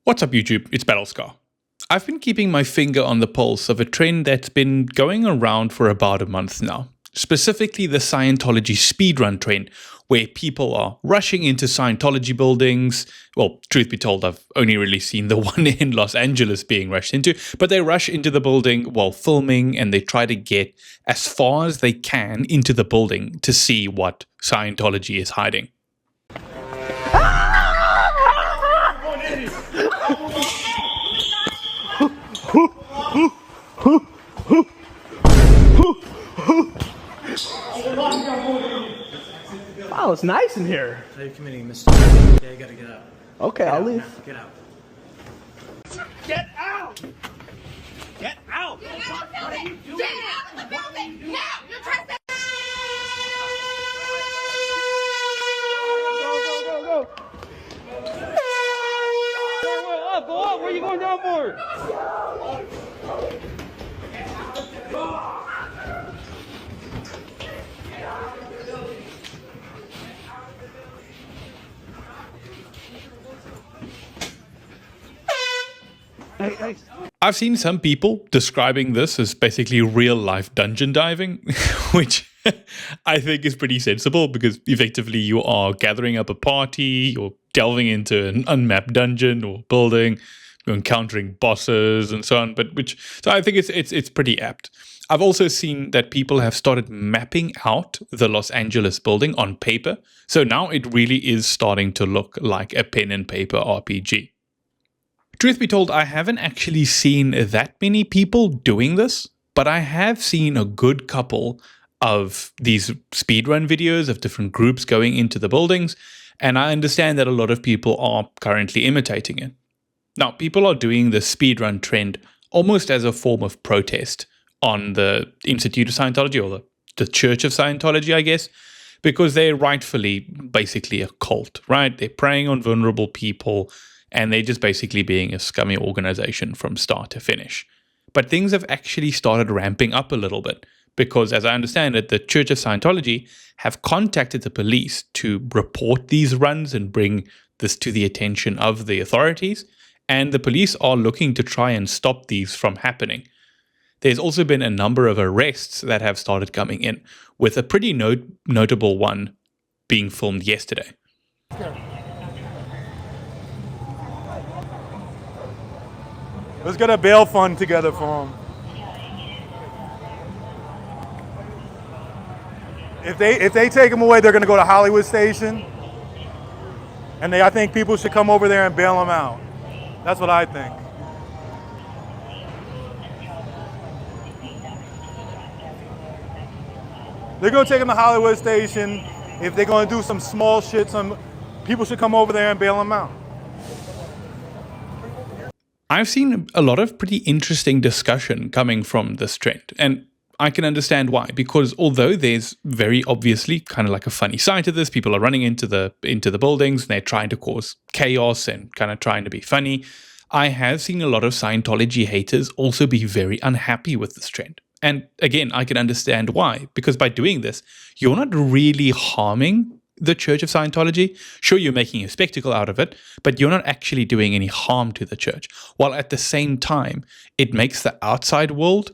What's up, YouTube? It's Battlescar. I've been keeping my finger on the pulse of a trend that's been going around for about a month now, specifically the Scientology speedrun trend, where people are rushing into Scientology buildings. Well, truth be told, I've only really seen the one in Los Angeles being rushed into, but they rush into the building while filming and they try to get as far as they can into the building to see what Scientology is hiding. Wow, it's nice in here. How are you committing, Mr. Yeah, you gotta get out. Okay, I'll leave. Get out. Get out! Get out! Get out of the building! Get out of the building! Now! You're trespassing! Go! Go up! Where are you going down for? Hey. I've seen some people describing this as basically real-life dungeon diving, which I think is pretty sensible because effectively you are gathering up a party, you're delving into an unmapped dungeon or building, you're encountering bosses and so on. So I think it's pretty apt. I've also seen that people have started mapping out the Los Angeles building on paper, so now it really is starting to look like a pen and paper RPG. Truth be told, I haven't actually seen that many people doing this, but I have seen a good couple of these speedrun videos of different groups going into the buildings, and I understand that a lot of people are currently imitating it. Now, people are doing the speedrun trend almost as a form of protest on the Institute of Scientology, or the Church of Scientology, I guess, because they're rightfully basically a cult, right? They're preying on vulnerable people, and they're just basically being a scummy organization from start to finish. But things have actually started ramping up a little bit because, as I understand it, the Church of Scientology have contacted the police to report these runs and bring this to the attention of the authorities, and the police are looking to try and stop these from happening. There's also been a number of arrests that have started coming in, with a pretty notable one being filmed yesterday. Let's get a bail fund together for them. If they take them away, they're going to go to Hollywood Station, and I think people should come over there and bail them out. That's what I think. They're going to take them to Hollywood Station. If they're going to do some small shit, some people should come over there and bail them out. I've seen a lot of pretty interesting discussion coming from this trend, and I can understand why, because although there's very obviously kind of like a funny side to this, people are running into the buildings and they're trying to cause chaos and kind of trying to be funny, I have seen a lot of Scientology haters also be very unhappy with this trend. And again, I can understand why, because by doing this, you're not really harming the Church of Scientology. Sure, you're making a spectacle out of it, but you're not actually doing any harm to the church. While at the same time, it makes the outside world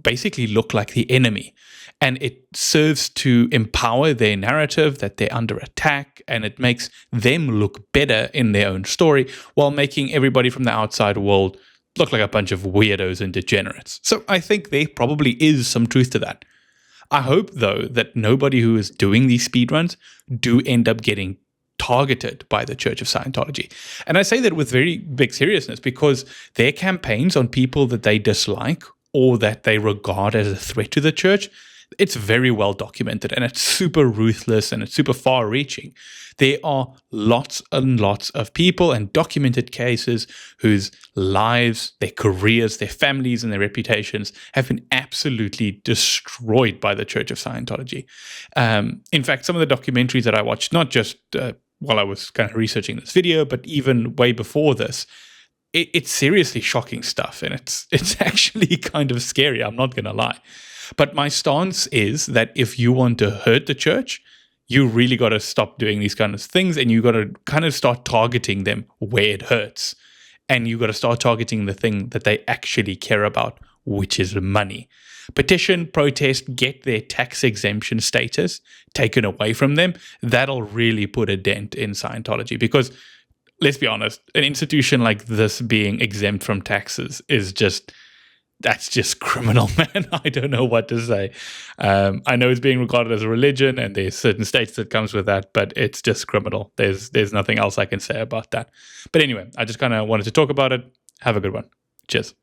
basically look like the enemy. And it serves to empower their narrative that they're under attack, and it makes them look better in their own story, while making everybody from the outside world look like a bunch of weirdos and degenerates. So I think there probably is some truth to that. I hope, though, that nobody who is doing these speedruns do end up getting targeted by the Church of Scientology. And I say that with very big seriousness because their campaigns on people that they dislike or that they regard as a threat to the church, it's very well documented, and it's super ruthless and it's super far-reaching. There are lots and lots of people and documented cases whose lives, their careers, their families, and their reputations have been absolutely destroyed by the Church of Scientology. In fact, some of the documentaries that I watched, not just while I was kind of researching this video, but even way before this, it's seriously shocking stuff, and it's actually kind of scary, I'm not going to lie. But my stance is that if you want to hurt the church, you really got to stop doing these kind of things, and you got to kind of start targeting them where it hurts. and you got to start targeting the thing that they actually care about, which is money. Petition, protest, get their tax exemption status taken away from them. That'll really put a dent in Scientology, because let's be honest, an institution like this being exempt from taxes is that's just criminal, man. I don't know what to say. I know it's being regarded as a religion, and there's certain states that comes with that, but it's just criminal. There's nothing else I can say about that. But anyway, I just kind of wanted to talk about it. Have a good one. Cheers.